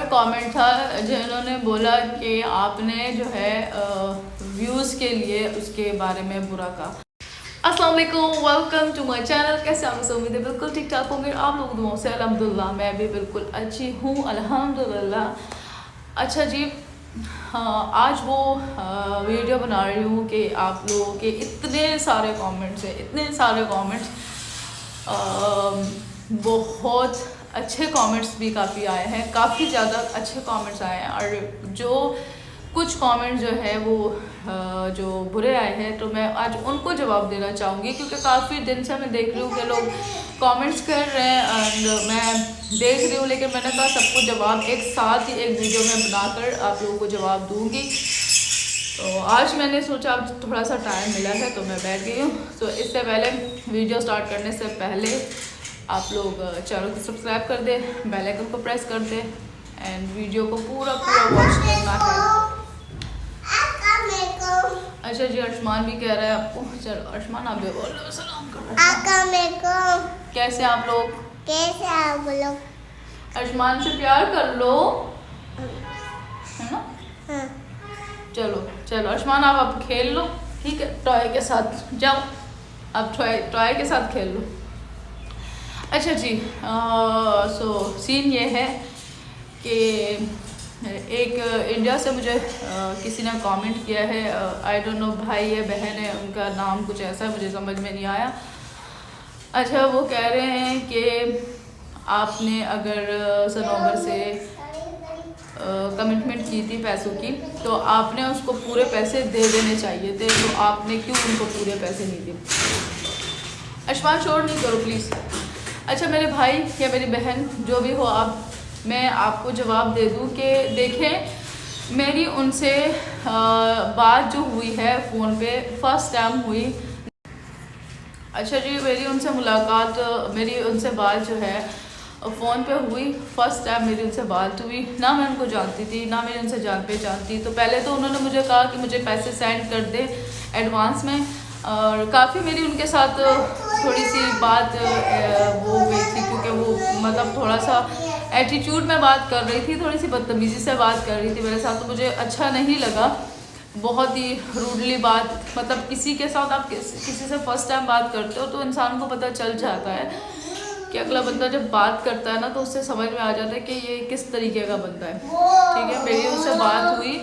और कमेंट था जिन्होंने बोला कि आपने जो है व्यूज़ के लिए उसके बारे में बुरा कहा। अस्सलाम वालेकुम, वेलकम टू माय चैनल। कैसे आप लोग? उम्मीद है बिल्कुल ठीक ठाक होंगे आप लोग दुआओं से। अल्हम्दुलिल्लाह मैं भी बिल्कुल अच्छी हूँ, अल्हम्दुलिल्लाह। अच्छा जी, हाँ, आज वो वीडियो बना रही हूँ कि आप लोगों के इतने सारे कमेंट्स हैं, इतने सारे कमेंट्स, बहुत अच्छे कमेंट्स भी काफ़ी आए हैं, काफ़ी ज़्यादा अच्छे कमेंट्स आए हैं। और जो कुछ कमेंट्स जो है वो जो बुरे आए हैं तो मैं आज उनको जवाब देना चाहूँगी, क्योंकि काफ़ी दिन से मैं देख रही हूँ कि लोग कमेंट्स कर रहे हैं एंड मैं देख रही हूँ, लेकिन मैंने कहा सबको जवाब एक साथ ही एक वीडियो में बनाकर आप लोगों को जवाब दूँगी। तो आज मैंने सोचा अब थोड़ा सा टाइम मिला है तो मैं बैठ गई हूँ। तो इससे पहले वीडियो स्टार्ट करने से पहले आप लोग चैनल को सब्सक्राइब कर दें, बेल आइकन को प्रेस कर दें एंड वीडियो को पूरा वॉच करना है। अच्छा जी, अर्शमान भी कह रहा है आपको। चलो अर्शमान आप भी बोलो, सलाम करो। कैसे आप लोग? कैसे आप लोग? अर्शमान से प्यार कर लो, है ना? हाँ। चलो चलो अर्शमान आप अब खेल लो, ठीक है? टॉय के साथ जाओ, अब टॉय के साथ खेल लो। अच्छा जी, सो सीन ये है कि एक इंडिया से मुझे किसी ने कमेंट किया है, आई डोंट नो भाई है बहन है, उनका नाम कुछ ऐसा मुझे समझ में नहीं आया। अच्छा, वो कह रहे हैं कि आपने अगर सनोवर से कमिटमेंट की थी पैसों की तो आपने उसको पूरे पैसे दे देने चाहिए थे, तो आपने क्यों उनको पूरे पैसे नहीं दिए? अर्शमान शोर नहीं करो प्लीज़। अच्छा मेरे भाई या मेरी बहन जो भी हो आप, मैं आपको जवाब दे दूं कि देखें मेरी उनसे बात जो हुई है फ़ोन पे फर्स्ट टाइम हुई। अच्छा जी, मेरी उनसे बात जो है फ़ोन पे हुई, फर्स्ट टाइम मेरी उनसे बात हुई। ना मैं उनको जानती थी, ना मेरी उनसे जान पहचान थी। तो पहले तो उन्होंने मुझे कहा कि मुझे पैसे सेंड कर दे एडवांस में, और काफ़ी मेरी उनके साथ थोड़ी सी बात वो हो गई थी, क्योंकि वो मतलब थोड़ा सा एटीट्यूड में बात कर रही थी, थोड़ी सी बदतमीज़ी से बात कर रही थी मेरे साथ। तो मुझे अच्छा नहीं लगा, बहुत ही रूडली बात, मतलब किसी के साथ आप किसी से फर्स्ट टाइम बात करते हो तो इंसान को पता चल जाता है कि अगला बंदा जब बात करता है ना तो उससे समझ में आ जाता है कि ये किस तरीके का बंदा है, ठीक है? मेरी उससे बात हुई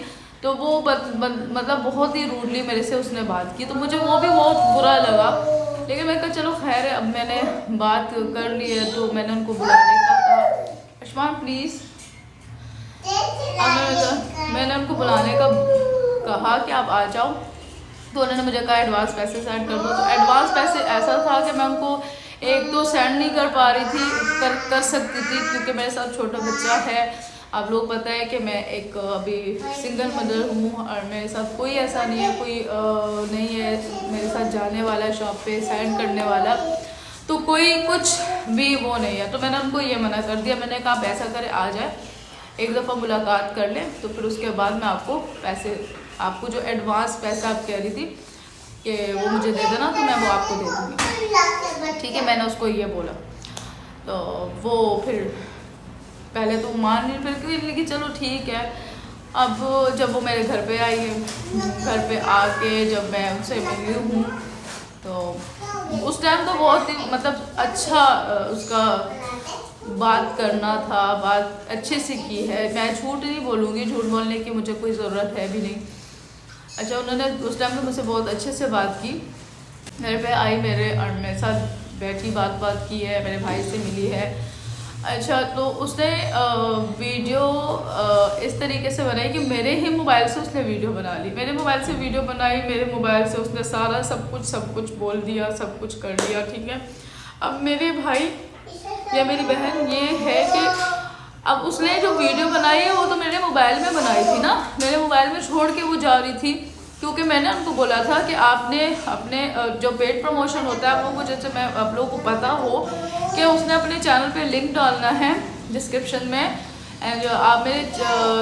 तो वो मतलब बहुत ही रूडली मेरे से उसने बात की, तो मुझे वो भी बहुत बुरा लगा। लेकिन मैं कहा चलो खैर है, अब मैंने बात कर ली है तो मैंने उनको बुलाने का कहा। अर्शमान प्लीज़, मैंने उनको बुलाने का कहा कि आप आ जाओ, तो उन्होंने मुझे कहा एडवांस पैसे सेंड कर दो। तो एडवांस पैसे ऐसा था कि मैं उनको एक तो सेंड नहीं कर पा रही थी, कर सकती थी, क्योंकि मेरे साथ छोटा बच्चा है। आप लोग पता है कि मैं एक अभी सिंगल मदर हूँ और मेरे साथ कोई ऐसा नहीं है, कोई नहीं है मेरे साथ जाने वाला शॉप पे सेंड करने वाला, तो कोई कुछ भी वो नहीं है। तो मैंने उनको ये मना कर दिया, मैंने कहा आप ऐसा करें आ जाए, एक दफ़ा मुलाकात कर लें, तो फिर उसके बाद मैं आपको जो एडवांस पैसा आप कह रही थी कि वो मुझे दे देना, तो मैं वो आपको दे दूँगी, ठीक है? मैंने उसको ये बोला। तो वो फिर पहले तो मान नहीं, फिर क्यों लगी चलो ठीक है। अब जब वो मेरे घर पे आई है, घर पे आके जब मैं उनसे मिली हूँ तो उस टाइम तो बहुत ही मतलब अच्छा उसका बात करना था, बात अच्छे से की है, मैं झूठ नहीं बोलूँगी, झूठ बोलने की मुझे कोई ज़रूरत है भी नहीं। अच्छा, उन्होंने उस टाइम तो मुझसे बहुत अच्छे से बात की, घर पे आई मेरे और मेरे साथ बैठी बात की है, मेरे भाई से मिली है। अच्छा, तो उसने वीडियो इस तरीके से बनाई कि मेरे ही मोबाइल से उसने वीडियो बना ली, मेरे मोबाइल से वीडियो बनाई, मेरे मोबाइल से उसने सारा सब कुछ बोल दिया, सब कुछ कर दिया, ठीक है? अब मेरे भाई या मेरी बहन ये है कि अब उसने जो वीडियो बनाई है वो तो मेरे मोबाइल में बनाई थी ना, मेरे मोबाइल में छोड़ के वो जा रही थी, क्योंकि मैंने उनको बोला था कि आपने अपने जो पेड प्रमोशन होता है आप लोगों को, जैसे मैं आप लोगों को पता हो कि उसने अपने चैनल पे लिंक डालना है डिस्क्रिप्शन में, एंड आप मेरे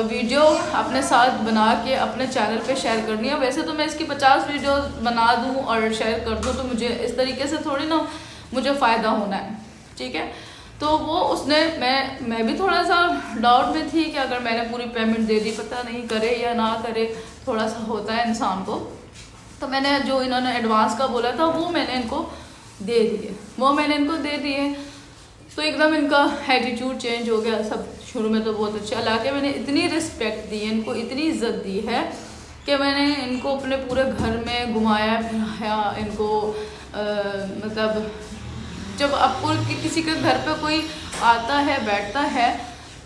वीडियो अपने साथ बना के अपने चैनल पे शेयर करनी है। वैसे तो मैं इसकी 50 वीडियो बना दूँ और शेयर कर दूँ, तो मुझे इस तरीके से थोड़ी ना मुझे फ़ायदा होना है, ठीक है? तो वो उसने मैं भी थोड़ा सा डाउट में थी कि अगर मैंने पूरी पेमेंट दे दी, पता नहीं करे या ना करे, थोड़ा सा होता है इंसान को। तो मैंने जो इन्होंने एडवांस का बोला था वो मैंने इनको दे दिए। तो एकदम इनका एटीट्यूड चेंज हो गया। सब शुरू में तो बहुत अच्छे, हालांकि मैंने इतनी रिस्पेक्ट दी है इनको, इतनी इज्जत दी है कि मैंने इनको अपने पूरे घर में घुमाया फिराया इनको। मतलब जब आपको किसी के घर पे कोई आता है बैठता है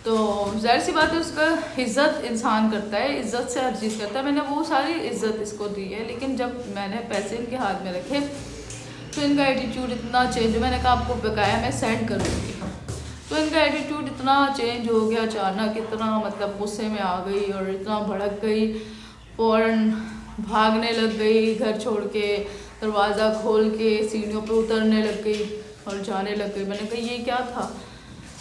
तो ज़ाहिर सी बात है उसका इज़्ज़त इंसान करता है, इज़्ज़त से हर चीज़ करता है। मैंने वो सारी इज़्ज़त इसको दी है, लेकिन जब मैंने पैसे इनके हाथ में रखे तो इनका एटीट्यूड इतना चेंज, मैंने कहा आपको बकाया मैं सेंड कर दूँगी, तो इनका एटीट्यूड इतना चेंज हो गया अचानक, इतना मतलब गुस्से में आ गई और इतना भड़क गई, फ़ौरन भागने लग गई, घर छोड़ के दरवाज़ा खोल के सीढ़ियों पे उतरने लग गई और जाने लग गई। मैंने कहा ये क्या था।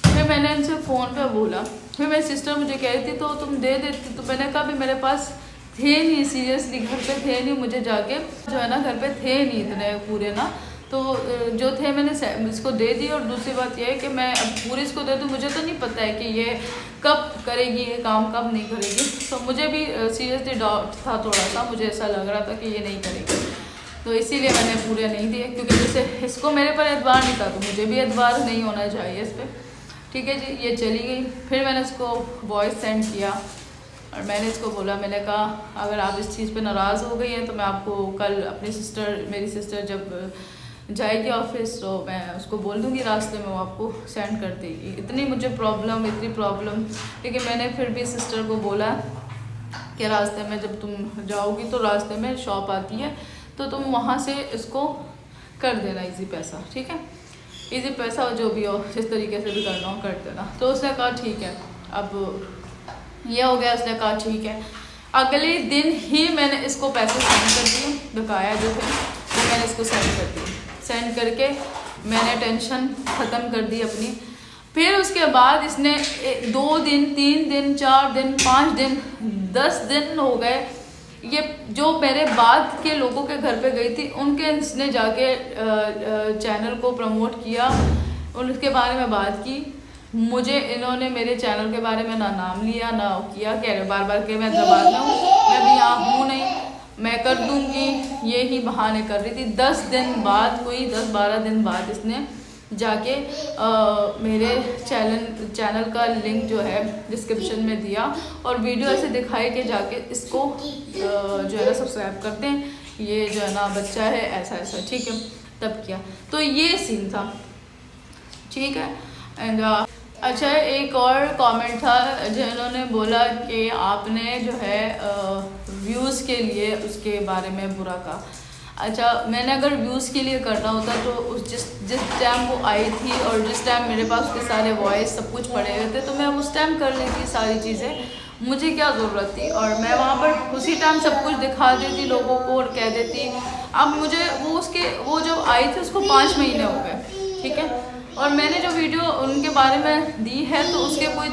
फिर मैंने इनसे फ़ोन पे बोला, फिर मेरी सिस्टर मुझे कह रही थी तो तुम दे देती, तो मैंने कहा भी मेरे पास थे नहीं, सीरियसली घर पे थे नहीं, मुझे जाके जो है ना घर पे थे नहीं इतने पूरे ना, तो जो थे मैंने इसको दे दी। और दूसरी बात यह है कि मैं अब पूरी इसको दे दूँ, मुझे तो नहीं पता है कि ये कब करेगी ये काम, कब नहीं करेगी। तो मुझे भी सीरियसली डाउट था थोड़ा सा, मुझे ऐसा लग रहा था कि ये नहीं करेगी, तो इसीलिए मैंने पूरे नहीं दिए, क्योंकि जैसे इसको मेरे पर एतबार नहीं था तो मुझे भी एतबार नहीं होना चाहिए इस पर। ठीक है जी, ये चली गई। फिर मैंने उसको वॉइस सेंड किया और मैंने इसको बोला, मैंने कहा अगर आप इस चीज़ पे नाराज़ हो गई हैं तो मैं आपको कल अपनी मेरी सिस्टर जब जाएगी ऑफिस तो मैं उसको बोल दूँगी रास्ते में, वो आपको सेंड कर देगी। इतनी प्रॉब्लम, लेकिन मैंने फिर भी सिस्टर को बोला कि रास्ते में जब तुम जाओगी तो रास्ते में शॉप आती है तो तुम वहाँ से इसको कर देना इजी पैसा, ठीक है, इजी पैसा जो भी हो, जिस तरीके से भी करना हो कर देना। तो उसने कहा ठीक है, अब ये हो गया। उसने कहा ठीक है। अगले दिन ही मैंने इसको पैसे सेंड कर दिए, बकाया जो थे वो मैंने इसको सेंड कर दिए। सेंड करके मैंने टेंशन ख़त्म कर दी अपनी। फिर उसके बाद इसने 2 दिन 3 दिन 4 दिन 5 दिन 10 दिन हो गए, ये जो मेरे बाद के लोगों के घर पे गई थी उनके इसने जाके चैनल को प्रमोट किया, उनके बारे में बात की। मुझे इन्होंने मेरे चैनल के बारे में ना नाम लिया ना किया, कह रहे बार बार के मैं दबाद में हूँ, मैं भी यहाँ हूँ नहीं, मैं कर दूँगी, ये ही बहाने कर रही थी। 10 दिन बाद, कोई 10-12 दिन बाद इसने जाके मेरे चैनल का लिंक जो है डिस्क्रिप्शन में दिया और वीडियो ऐसे दिखाई कि जाके इसको जो है ना सब्सक्राइब करते हैं, ये जो है ना बच्चा है ऐसा ऐसा, ठीक है, तब किया। तो ये सीन था, ठीक है। एंड अच्छा, एक और कमेंट था जिन्होंने बोला कि आपने जो है व्यूज़ के लिए उसके बारे में बुरा कहा। अच्छा, मैंने अगर व्यूज़ के लिए करना होता तो उस जिस टाइम वो आई थी और जिस टाइम मेरे पास उसके सारे वॉइस सब कुछ पड़े हुए थे तो मैं उस टाइम कर लेती सारी चीज़ें, मुझे क्या ज़रूरत थी। और मैं वहाँ पर उसी टाइम सब कुछ दिखा देती लोगों को और कह देती। अब मुझे वो जब आई थी उसको 5 महीने हो गए, ठीक है, और मैंने जो वीडियो उनके बारे में दी है तो उसके कोई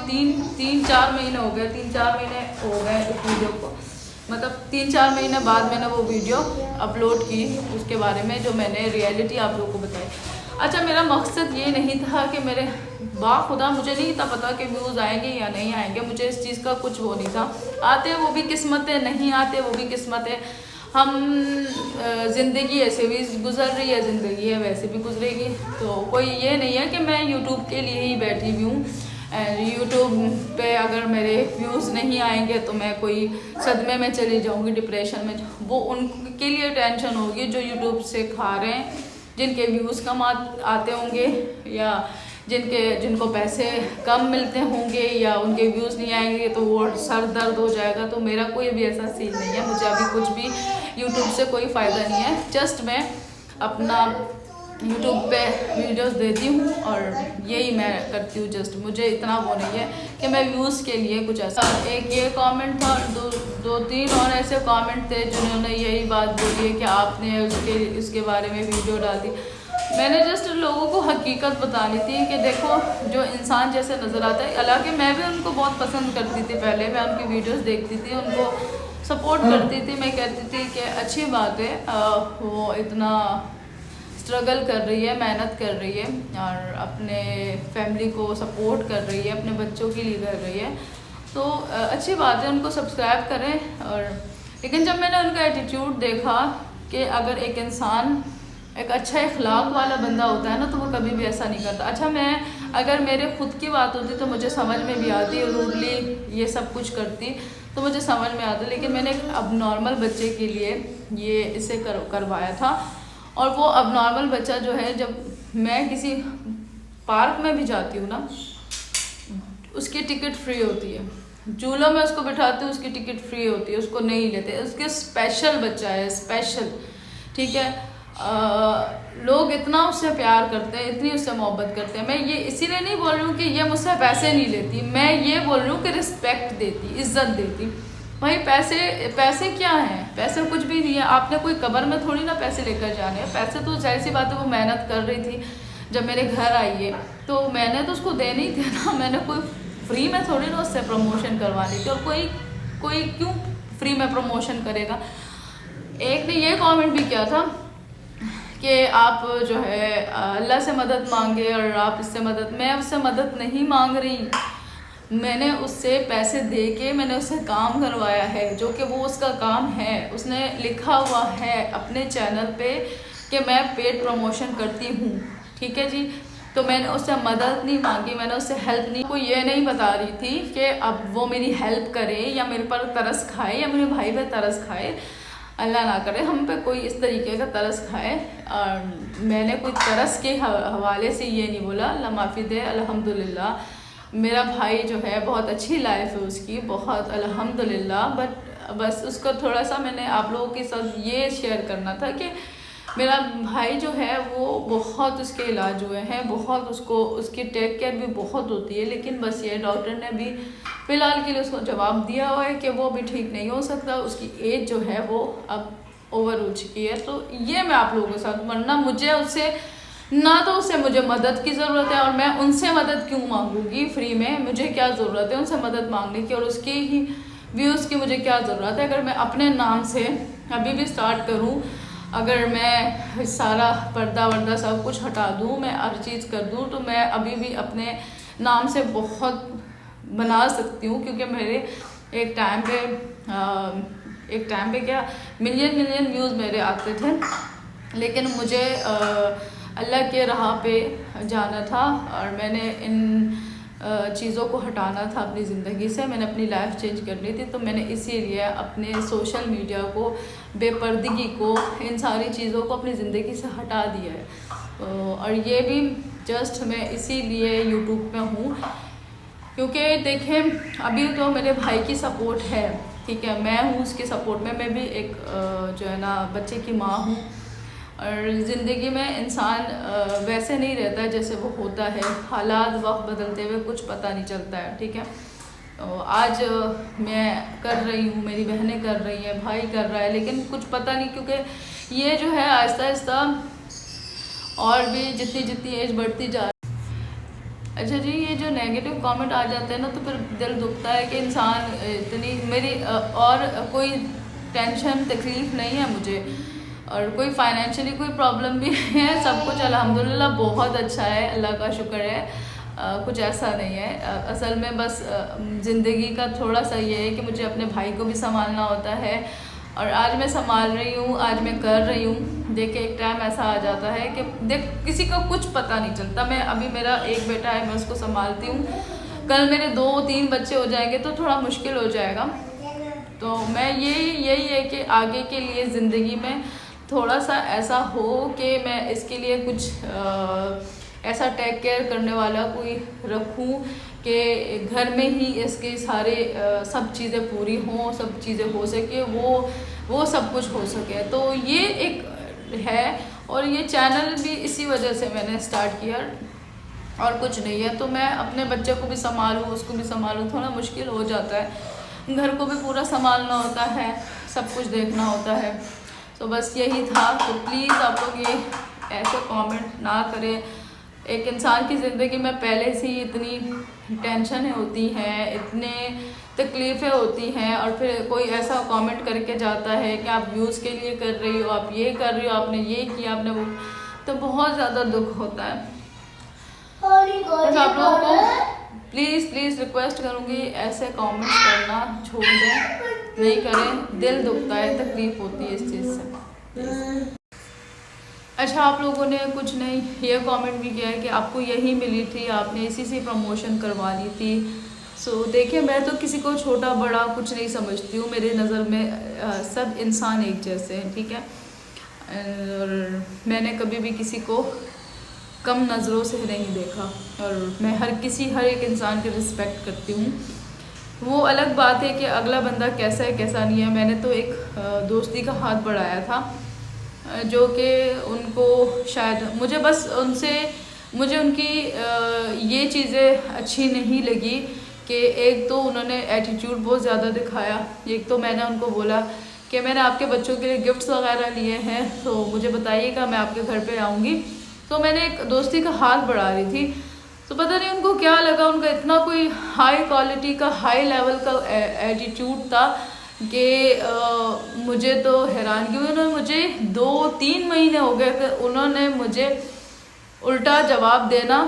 3-4 महीने हो गए, 3-4 महीने हो गए उस वीडियो को, मतलब 3-4 महीने बाद मैंने वो वीडियो अपलोड की उसके बारे में जो मैंने रियलिटी आप लोगों को बताई। अच्छा, मेरा मकसद ये नहीं था कि मेरे बाखुदा मुझे नहीं था पता कि व्यूज़ आएंगे या नहीं आएंगे, मुझे इस चीज़ का कुछ वो नहीं था। आते वो भी किस्मत है, नहीं आते वो भी किस्मत है। हम ज़िंदगी ऐसे भी गुजर रही है, ज़िंदगी है वैसे भी गुजरेगी। तो कोई ये नहीं है कि मैं यूट्यूब के लिए ही बैठी हुई हूँ। यूट्यूब पे अगर मेरे व्यूज़ नहीं आएंगे तो मैं कोई सदमे में चली जाऊँगी, डिप्रेशन में। वो उनके लिए टेंशन होगी जो यूट्यूब से खा रहे हैं, जिनके व्यूज़ कम आते होंगे या जिनको पैसे कम मिलते होंगे या उनके व्यूज़ नहीं आएंगे तो वो सर दर्द हो जाएगा। तो मेरा कोई भी ऐसा सीन नहीं है, मुझे अभी कुछ भी यूट्यूब से कोई फ़ायदा नहीं है। जस्ट मैं अपना यूट्यूब पे वीडियोस देती हूँ और यही मैं करती हूँ। जस्ट मुझे इतना वो नहीं है कि मैं व्यूज़ के लिए कुछ ऐसा। एक ये कमेंट था, 2-3 और ऐसे कमेंट थे जिन्होंने यही बात बोली है कि आपने उसके बारे में वीडियो डाल दी। मैंने जस्ट लोगों को हकीकत बतानी थी कि देखो जो इंसान जैसे नज़र आता है, हालांकि मैं भी उनको बहुत पसंद करती थी, पहले मैं उनकी वीडियोस देखती थी, उनको सपोर्ट करती थी, मैं कहती थी कि अच्छी बात है वो इतना स्ट्रगल कर रही है, मेहनत कर रही है और अपने फैमिली को सपोर्ट कर रही है, अपने बच्चों के लिए कर रही है, तो अच्छी बात है, उनको सब्सक्राइब करें। और लेकिन जब मैंने उनका एटीट्यूड देखा कि अगर एक इंसान एक अच्छा इखलाक वाला बंदा होता है ना, तो वो कभी भी ऐसा नहीं करता। अच्छा, मैं अगर मेरे खुद की बात होती तो मुझे समझ में भी आती, रूडली ये सब कुछ करती तो मुझे समझ में आता, लेकिन मैंने एक अब नॉर्मल बच्चे के लिए ये इसे करवाया था। और वो अब नॉर्मल बच्चा जो है, जब मैं किसी पार्क में भी जाती हूँ ना, उसकी टिकट फ्री होती है, झूलों में उसको बिठाते हैं, उसकी टिकट फ्री होती है, उसको नहीं लेते, उसके स्पेशल बच्चा है, स्पेशल, ठीक है। लोग इतना उससे प्यार करते हैं, इतनी उससे मोहब्बत करते हैं। मैं ये इसीलिए नहीं बोल रही हूँ कि ये मुझसे पैसे नहीं लेती, मैं ये बोल रही हूँ कि रिस्पेक्ट देती, इज्जत देती। भाई पैसे क्या हैं? पैसे कुछ भी नहीं है। आपने कोई कब्र में थोड़ी ना पैसे लेकर जाने हैं। पैसे तो जाहिर सी बात है, वो मेहनत कर रही थी, जब मेरे घर आई है तो मैंने तो उसको देने ही थे ना, मैंने कोई फ्री में थोड़ी ना उससे प्रमोशन करवानी थी। और कोई क्यों फ्री में प्रमोशन करेगा। एक ने ये कमेंट भी किया था कि आप जो है अल्लाह से मदद मांगे और आप इससे मदद, मैं उससे मदद नहीं मांग रही, मैंने उससे पैसे दे के मैंने उससे काम करवाया है, जो कि वो उसका काम है। उसने लिखा हुआ है अपने चैनल पे कि मैं पेड प्रमोशन करती हूँ, ठीक है जी। तो मैंने उससे मदद नहीं मांगी, मैंने उससे हेल्प नहीं, कोई ये नहीं बता रही थी कि अब वो मेरी हेल्प करे या मेरे पर तरस खाए या मेरे भाई पे तरस खाए। अल्लाह ना करे हम पे कोई इस तरीके का तरस खाए। और मैंने कोई तरस के हवाले से ये नहीं बोला, अल्लाह माफ़ी दे। अल्हम्दुलिल्लाह मेरा भाई जो है बहुत अच्छी लाइफ है उसकी, बहुत अल्हम्दुलिल्लाह। बट बस उसको थोड़ा सा मैंने आप लोगों के साथ ये शेयर करना था कि मेरा भाई जो है वो बहुत उसके इलाज हुए हैं, बहुत उसकी टेक केयर भी बहुत होती है। लेकिन बस ये डॉक्टर ने भी फ़िलहाल के लिए उसको जवाब दिया हुआ है कि वो भी ठीक नहीं हो सकता, उसकी एज जो है वो अब ओवर हो चुकी है। तो ये मैं आप लोगों के साथ, वरना मुझे उससे ना तो उससे मुझे मदद की ज़रूरत है और मैं उनसे मदद क्यों मांगूंगी फ्री में, मुझे क्या ज़रूरत है उनसे मदद मांगने की और उसके ही व्यूज़ की मुझे क्या ज़रूरत है। अगर मैं अपने नाम से अभी भी स्टार्ट करूं, अगर मैं सारा पर्दा वर्दा सब कुछ हटा दूं, मैं हर चीज़ कर दूं, तो मैं अभी भी अपने नाम से बहुत बना सकती हूँ। क्योंकि मेरे एक टाइम पे क्या मिलियन व्यूज़ मेरे आते थे, लेकिन मुझे अल्लाह के राह पे जाना था और मैंने इन चीज़ों को हटाना था अपनी ज़िंदगी से। मैंने अपनी लाइफ चेंज करनी थी, तो मैंने इसीलिए अपने सोशल मीडिया को, बेपर्दगी को, इन सारी चीज़ों को अपनी ज़िंदगी से हटा दिया है। और ये भी जस्ट मैं इसीलिए यूट्यूब में हूँ क्योंकि देखें अभी तो मेरे भाई की सपोर्ट है, ठीक है, मैं हूँ उसके सपोर्ट में, मैं भी एक जो है ना बच्चे की माँ हूँ। और ज़िंदगी में इंसान वैसे नहीं रहता जैसे वो होता है, हालात वक्त बदलते हुए कुछ पता नहीं चलता है, ठीक है। तो आज मैं कर रही हूँ, मेरी बहनें कर रही हैं, भाई कर रहा है, लेकिन कुछ पता नहीं, क्योंकि ये जो है आहिस्ता आहिस्ता और भी जितनी एज बढ़ती जा रही। अच्छा जी, ये जो नेगेटिव कमेंट आ जाते हैं ना, तो फिर दिल दुखता है कि इंसान इतनी मेरी और कोई टेंशन तकलीफ़ नहीं है मुझे, और कोई फाइनेंशियली कोई प्रॉब्लम भी है, सब कुछ अल्हम्दुलिल्लाह बहुत अच्छा है, अल्लाह का शुक्र है। कुछ ऐसा नहीं है। असल में बस ज़िंदगी का थोड़ा सा ये है कि मुझे अपने भाई को भी संभालना होता है, और आज मैं संभाल रही हूँ, आज मैं कर रही हूँ। देखिए एक टाइम ऐसा आ जाता है कि किसी का कुछ पता नहीं चलता। मैं अभी मेरा एक बेटा है, मैं उसको संभालती हूँ, कल मेरे 2-3 बच्चे हो जाएंगे तो थोड़ा मुश्किल हो जाएगा। तो मैं यही है कि आगे के लिए ज़िंदगी में थोड़ा सा ऐसा हो कि मैं इसके लिए कुछ ऐसा टेक केयर करने वाला कोई रखूं कि घर में ही इसके सारे सब चीज़ें पूरी हों, सब चीज़ें हो सके, वो सब कुछ हो सके। तो ये एक है, और ये चैनल भी इसी वजह से मैंने स्टार्ट किया, और कुछ नहीं है। तो मैं अपने बच्चे को भी संभालूँ, उसको भी संभालूँ, थोड़ा मुश्किल हो जाता है, घर को भी पूरा संभालना होता है, सब कुछ देखना होता है। तो बस यही था। तो प्लीज़ आप लोग ये ऐसे कमेंट ना करें। एक इंसान की ज़िंदगी में पहले से ही इतनी टेंशन होती हैं, इतने तकलीफ़ें होती हैं, और फिर कोई ऐसा कमेंट करके जाता है कि आप व्यूज़ के लिए कर रही हो, आप ये कर रही हो, आपने ये किया, आपने वो। तो बहुत ज़्यादा दुख होता है। तो आप लोगों को प्लीज़ रिक्वेस्ट करूँगी ऐसे कमेंट्स करना छोड़ दें, नहीं करें, दिल दुखता है, तकलीफ होती है इस चीज़ से। अच्छा, आप लोगों ने कुछ नहीं ये कमेंट भी किया है कि आपको यही मिली थी, आपने इसी से प्रमोशन करवा ली थी। सो देखिए, मैं तो किसी को छोटा बड़ा कुछ नहीं समझती हूँ, मेरे नज़र में सब इंसान एक जैसे हैं, ठीक है। और मैंने कभी भी किसी को कम नज़रों से नहीं देखा और मैं हर एक इंसान की रिस्पेक्ट करती हूँ। वो अलग बात है कि अगला बंदा कैसा है कैसा नहीं है। मैंने तो एक दोस्ती का हाथ बढ़ाया था जो कि उनको शायद मुझे उनकी ये चीज़ें अच्छी नहीं लगी कि एक तो उन्होंने एटीट्यूड बहुत ज़्यादा दिखाया। एक तो मैंने उनको बोला कि मैंने आपके बच्चों के लिए गिफ्ट्स वगैरह लिए हैं तो मुझे बताइएगा, मैं आपके घर पे आऊँगी। तो मैंने एक दोस्ती का हाथ बढ़ा रही थी, तो पता नहीं उनको क्या लगा, उनका इतना कोई हाई क्वालिटी का हाई लेवल का एटीट्यूड था कि मुझे तो हैरानगी हुई। उन्होंने मुझे 2-3 महीने हो गए कि उन्होंने मुझे उल्टा जवाब देना,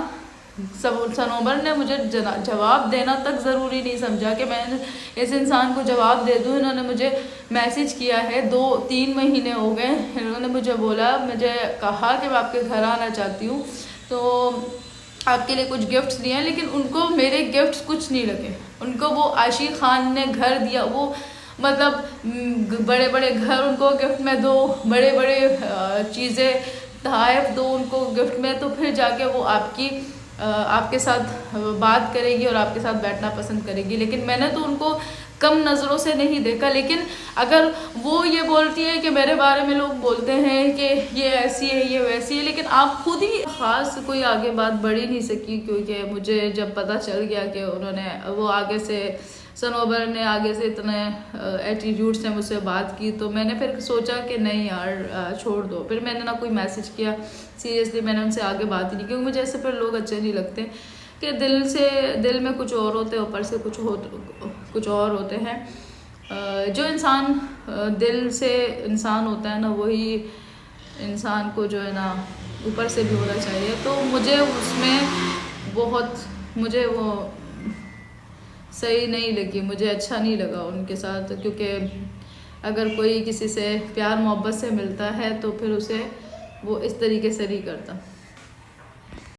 सनोबर ने मुझे जवाब देना तक ज़रूरी नहीं समझा कि मैं इस इंसान को जवाब दे दूँ। इन्होंने मुझे मैसेज किया है, 2-3 महीने हो गए, इन्होंने मुझे बोला, मुझे कहा कि मैं आपके घर आना चाहती हूँ तो आपके लिए कुछ गिफ्ट्स दिए हैं, लेकिन उनको मेरे गिफ्ट्स कुछ नहीं लगे। उनको वो आशिक खान ने घर दिया, वो मतलब बड़े बड़े घर उनको गिफ्ट में दो, बड़े बड़े चीज़ें तोहफ़े दो उनको गिफ्ट में, तो फिर जाके वो आपके साथ बात करेगी और आपके साथ बैठना पसंद करेगी। लेकिन मैंने तो उनको कम नज़रों से नहीं देखा। लेकिन अगर वो ये बोलती है कि मेरे बारे में लोग बोलते हैं कि ये ऐसी है ये वैसी है, लेकिन आप खुद ही ख़ास कोई आगे बात बढ़ ही नहीं सकी, क्योंकि मुझे जब पता चल गया कि वो आगे से सनोबर ने आगे से इतने एटीट्यूड से मुझसे बात की, तो मैंने फिर सोचा कि नहीं यार छोड़ दो। फिर मैंने ना कोई मैसेज किया, सीरियसली मैंने उनसे आगे बात ही नहीं, क्योंकि मुझे ऐसे फिर लोग अच्छे नहीं लगते कि दिल में कुछ और होते हैं, ऊपर से कुछ और होते हैं। जो इंसान दिल से इंसान होता है ना, वही इंसान को जो है ना ऊपर से भी होना चाहिए। तो मुझे वो सही नहीं लगी, मुझे अच्छा नहीं लगा उनके साथ, क्योंकि अगर कोई किसी से प्यार मोहब्बत से मिलता है तो फिर उसे वो इस तरीके से नहीं करता।